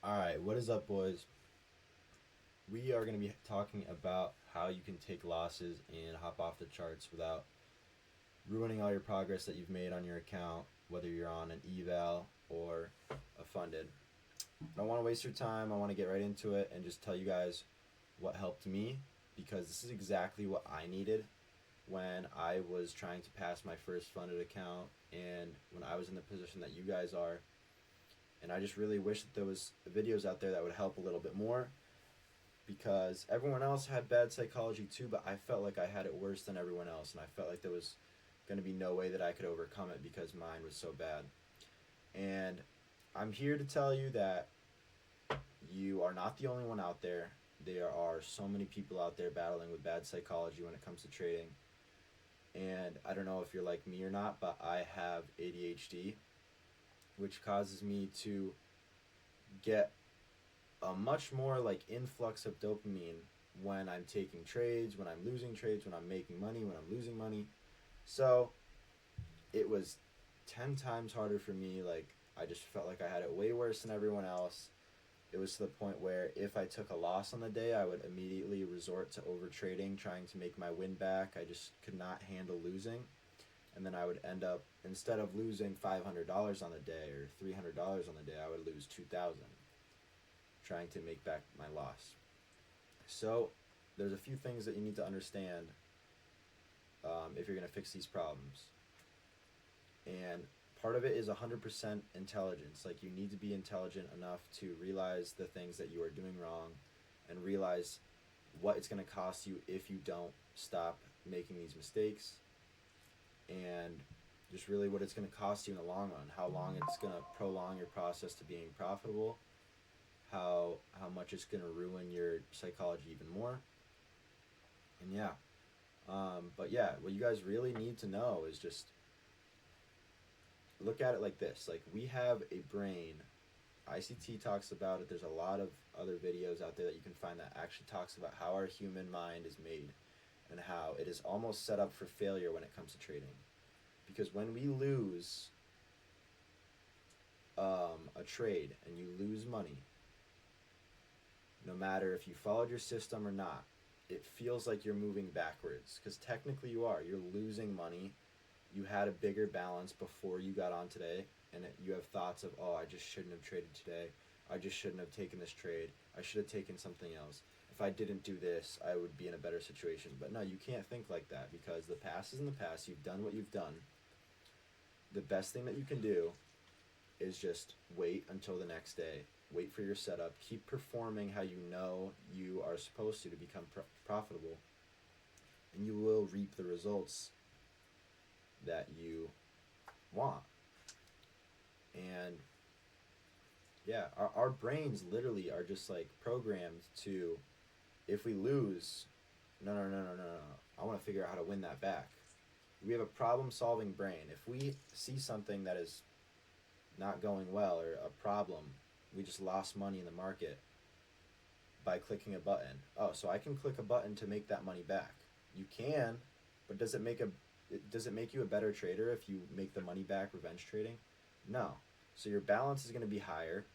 Alright, what is up, boys? We are going to be talking about how you can take losses and hop off the charts without ruining all your progress that you've made on your account, whether you're on an eval or a funded. I don't want to waste your time. I want to get right into it and just tell you guys what helped me, because this is exactly what I needed when I was trying to pass my first funded account and when I was in the position that you guys are. And I just really wish that there was videos out there that would help a little bit more, because everyone else had bad psychology too, but I felt like I had it worse than everyone else, and I felt like there was going to be no way that I could overcome it because mine was so bad. And I'm here to tell you that you are not the only one out there. There are so many people out there battling with bad psychology when it comes to trading. And I don't know if you're like me or not, but I have ADHD, which causes me to get a much more like influx of dopamine when I'm taking trades, when I'm losing trades, when I'm making money, when I'm losing money. So it was 10 times harder for me. Like, I just felt like I had it way worse than everyone else. It was to the point where if I took a loss on the day, I would immediately resort to over trading, trying to make my win back. I just could not handle losing. And then I would end up, instead of losing $500 on the day or $300 on the day, I would lose 2,000 trying to make back my loss. So there's a few things that you need to understand if you're going to fix these problems. And part of it is 100% intelligence. Like, you need to be intelligent enough to realize the things that you are doing wrong and realize what it's going to cost you if you don't stop making these mistakes, and just really what it's going to cost you in the long run, how long it's going to prolong your process to being profitable, how much it's going to ruin your psychology even more. And yeah, but yeah, what you guys really need to know is just look at it like this. Like, we have a brain. ICT talks about it. There's a lot of other videos out there that you can find that actually talks about how our human mind is made and how it is almost set up for failure when it comes to trading. Because when we lose a trade and you lose money, no matter if you followed your system or not, it feels like you're moving backwards, because technically you are. You're losing money. You had a bigger balance before you got on today, and you have thoughts of, oh, I just shouldn't have traded today. I just shouldn't have taken this trade. I should have taken something else. If I didn't do this, I would be in a better situation. But no, you can't think like that, because the past is in the past. You've done what you've done. The best thing that you can do is just wait until the next day. Wait for your setup. Keep performing how you know you are supposed to become profitable, and you will reap the results that you want. And yeah, our brains literally are just like programmed to, if we lose, no. I want to figure out how to win that back. We have a problem solving brain. If we see something that is not going well or a problem, we just lost money in the market by clicking a button. Oh, so I can click a button to make that money back. You can, but does it make you a better trader if you make the money back revenge trading? No. So your balance is going to be higher.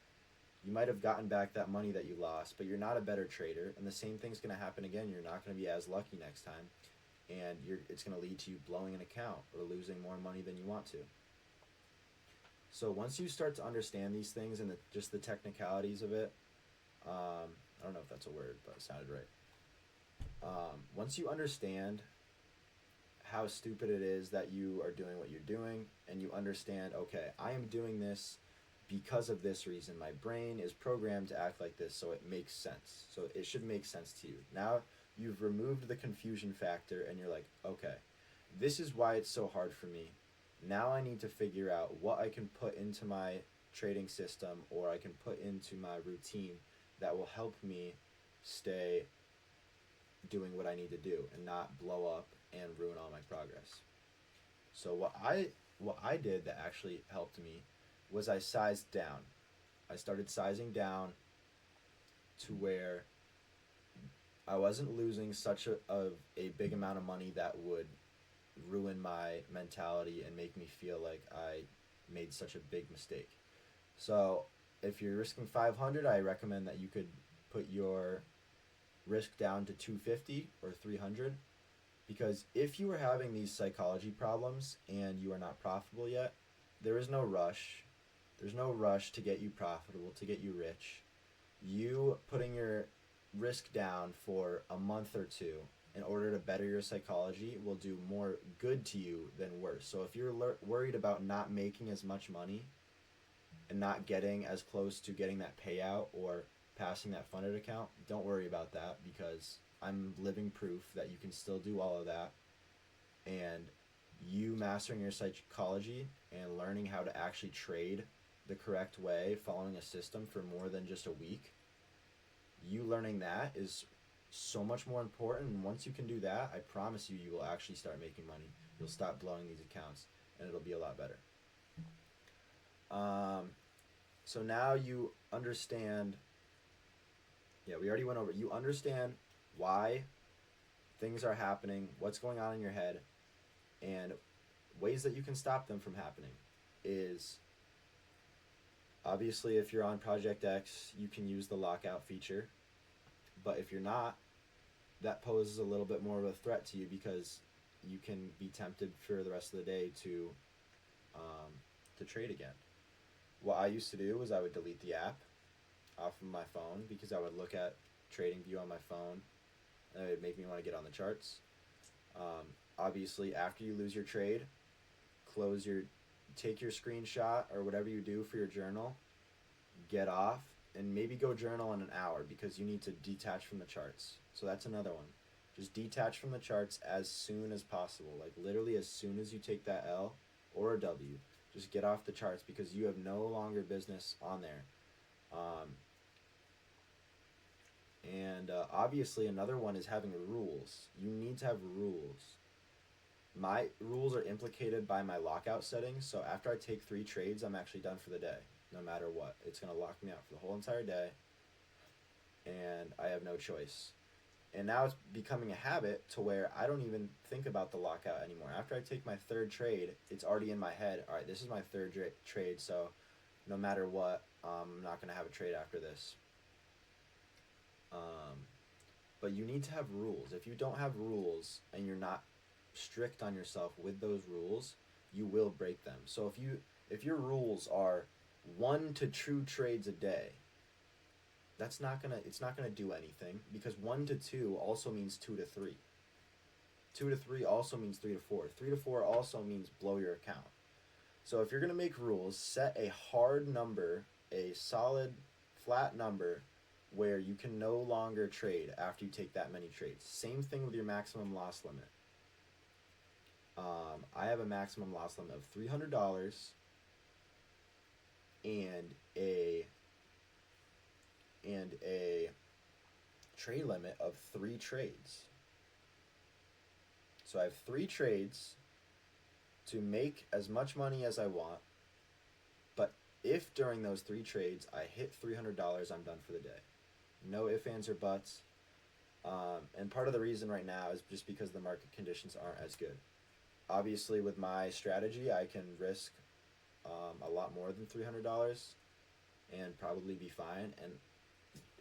You might have gotten back that money that you lost, but you're not a better trader, and the same thing's going to happen again. You're not going to be as lucky next time, and it's going to lead to you blowing an account or losing more money than you want to. So once you start to understand these things and just the technicalities of it, I don't know if that's a word, but it sounded right. Once you understand how stupid it is that you are doing what you're doing, and you understand, okay, I am doing this because of this reason. My brain is programmed to act like this, so it makes sense. So it should make sense to you. Now you've removed the confusion factor, and you're like, okay, this is why it's so hard for me. Now I need to figure out what I can put into my trading system, or I can put into my routine that will help me stay doing what I need to do and not blow up and ruin all my progress. So what I did that actually helped me was I sized down. I started sizing down to where I wasn't losing such a big amount of money that would ruin my mentality and make me feel like I made such a big mistake. So if you're risking 500, I recommend that you could put your risk down to 250 or 300, because if you are having these psychology problems and you are not profitable yet, there is no rush. There's no rush to get you profitable, to get you rich. You putting your risk down for a month or two in order to better your psychology will do more good to you than worse. So if you're worried about not making as much money and not getting as close to getting that payout or passing that funded account, don't worry about that, because I'm living proof that you can still do all of that. And you mastering your psychology and learning how to actually trade the correct way, following a system for more than just a week, you learning that is so much more important. And once you can do that, I promise you, you will actually start making money. You'll stop blowing these accounts, and it'll be a lot better. So now you understand. Yeah, we already went over. You understand why things are happening, what's going on in your head, and ways that you can stop them from happening is, obviously, if you're on Project X, you can use the lockout feature. But if you're not, that poses a little bit more of a threat to you, because you can be tempted for the rest of the day to trade again. What I used to do was I would delete the app off of my phone, because I would look at TradingView on my phone and it would make me want to get on the charts. Obviously, after you lose your trade, take your screenshot or whatever you do for your journal, get off, and maybe go journal in an hour, because you need to detach from the charts. So that's another one. Just detach from the charts as soon as possible. Like literally as soon as you take that L or a W, just get off the charts, because you have no longer business on there. Obviously another one is having rules. You need to have rules. My rules are implicated by my lockout settings, so after I take 3 trades, I'm actually done for the day, no matter what. It's going to lock me out for the whole entire day, and I have no choice. And now it's becoming a habit to where I don't even think about the lockout anymore. After I take my 3rd trade, it's already in my head. All right, this is my 3rd trade, so no matter what, I'm not going to have a trade after this. But you need to have rules. If you don't have rules and you're not strict on yourself with those rules, you will break them. So if your rules are 1 to 2 trades a day, it's not gonna do anything, because 1 to 2 also means 2 to 3. 2 to 3 also means 3 to 4. 3 to 4 also means blow your account. So if you're gonna make rules, set a hard number, a solid, flat number, where you can no longer trade after you take that many trades. Same thing with your maximum loss limit. I have a maximum loss limit of $300 and a trade limit of 3 trades. So I have 3 trades to make as much money as I want, but if during those 3 trades I hit $300, I'm done for the day. No ifs, ands, or buts. And part of the reason right now is just because the market conditions aren't as good. Obviously, with my strategy, I can risk a lot more than $300 and probably be fine. And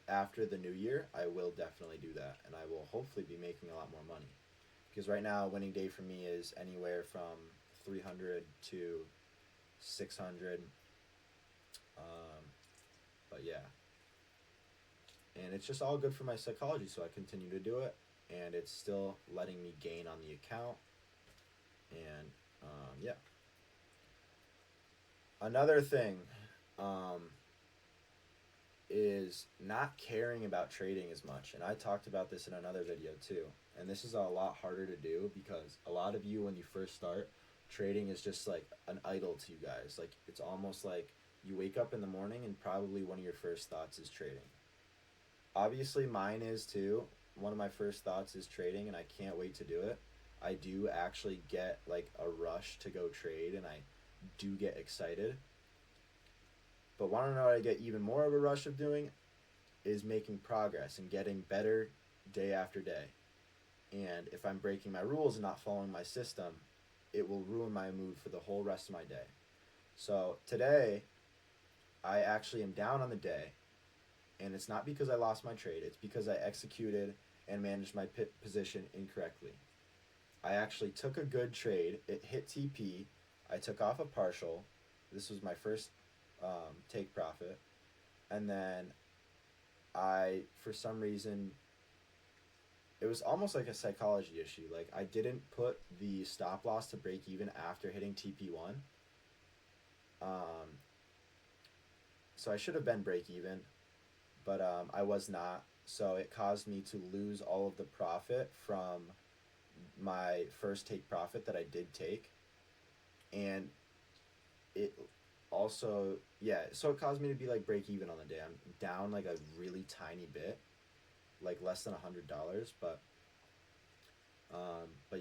after the new year, I will definitely do that, and I will hopefully be making a lot more money. Because right now, a winning day for me is anywhere from 300 to 600. But yeah. And it's just all good for my psychology, so I continue to do it, and it's still letting me gain on the account. And yeah. Another thing is not caring about trading as much, and I talked about this in another video too. And this is a lot harder to do, because a lot of you, when you first start, trading is just like an idol to you guys. Like, it's almost like you wake up in the morning and probably one of your first thoughts is trading. Obviously, mine is too. One of my first thoughts is trading, and I can't wait to do it. I do actually get like a rush to go trade, and I do get excited. But want to know what I get even more of a rush of doing is making progress and getting better day after day. And if I'm breaking my rules and not following my system, it will ruin my mood for the whole rest of my day. So today, I actually am down on the day, and it's not because I lost my trade. It's because I executed and managed my position incorrectly. I actually took a good trade. It hit TP. I took off a partial. This was my first take profit. And then I, for some reason, it was almost like a psychology issue. Like, I didn't put the stop loss to break even after hitting TP1. So I should have been break even, but I was not. So it caused me to lose all of the profit from my first take profit that I did take. And it also, yeah, so it caused me to be like break even on the day. I'm down like a really tiny bit, like less than $100, but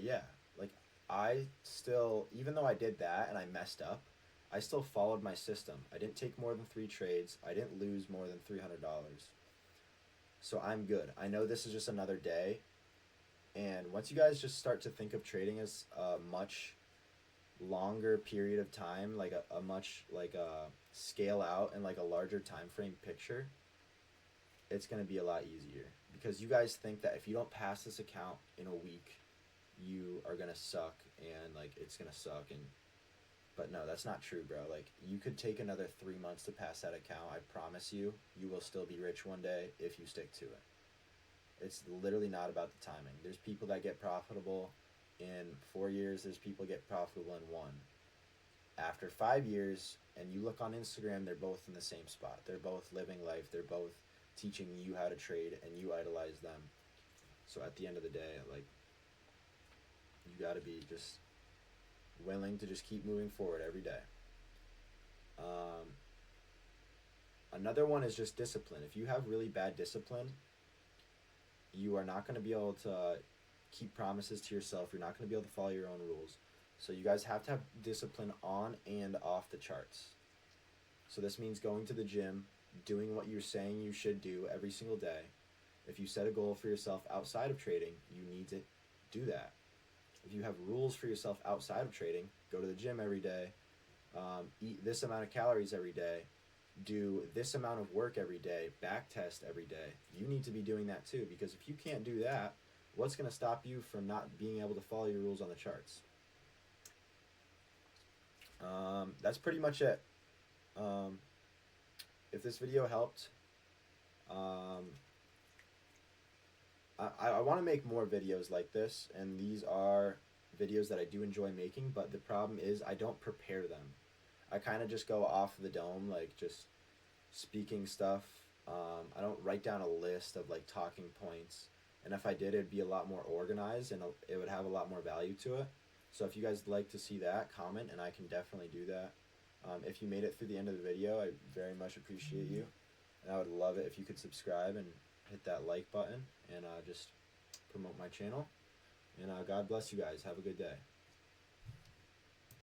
yeah, like I still, even though I did that and I messed up, I still followed my system. I didn't take more than 3 trades. I didn't lose more than $300. So I'm good. I know this is just another day. And once you guys just start to think of trading as a much longer period of time, like a much like a scale out and like a larger time frame picture, it's going to be a lot easier. Because you guys think that if you don't pass this account in a week, you are going to suck and like it's going to suck. And but no, that's not true, bro. Like, you could take another 3 months to pass that account. I promise you, you will still be rich one day if you stick to it. It's literally not about the timing. There's people that get profitable in 4 years. There's people get profitable in 1. After 5 years, and you look on Instagram, they're both in the same spot. They're both living life. They're both teaching you how to trade, and you idolize them. So at the end of the day, like, you got to be just willing to just keep moving forward every day. Another one is just discipline. If you have really bad discipline, you are not going to be able to keep promises to yourself. You're not going to be able to follow your own rules. So you guys have to have discipline on and off the charts. So this means going to the gym, doing what you're saying you should do every single day. If you set a goal for yourself outside of trading, you need to do that. If you have rules for yourself outside of trading, go to the gym every day, eat this amount of calories every day, do this amount of work every day, back test every day. You need to be doing that too, because if you can't do that, what's going to stop you from not being able to follow your rules on the charts? That's pretty much it. If this video helped, I want to make more videos like this, and these are videos that I do enjoy making, but the problem is I don't prepare them. I kind of just go off the dome, like just speaking stuff. I don't write down a list of like talking points, and if I did, it'd be a lot more organized and it would have a lot more value to it. So if you guys would like to see that, comment, and I can definitely do that. If you made it through the end of the video, I very much appreciate you, and I would love it if you could subscribe and hit that like button and just promote my channel. And God bless you guys. Have a good day.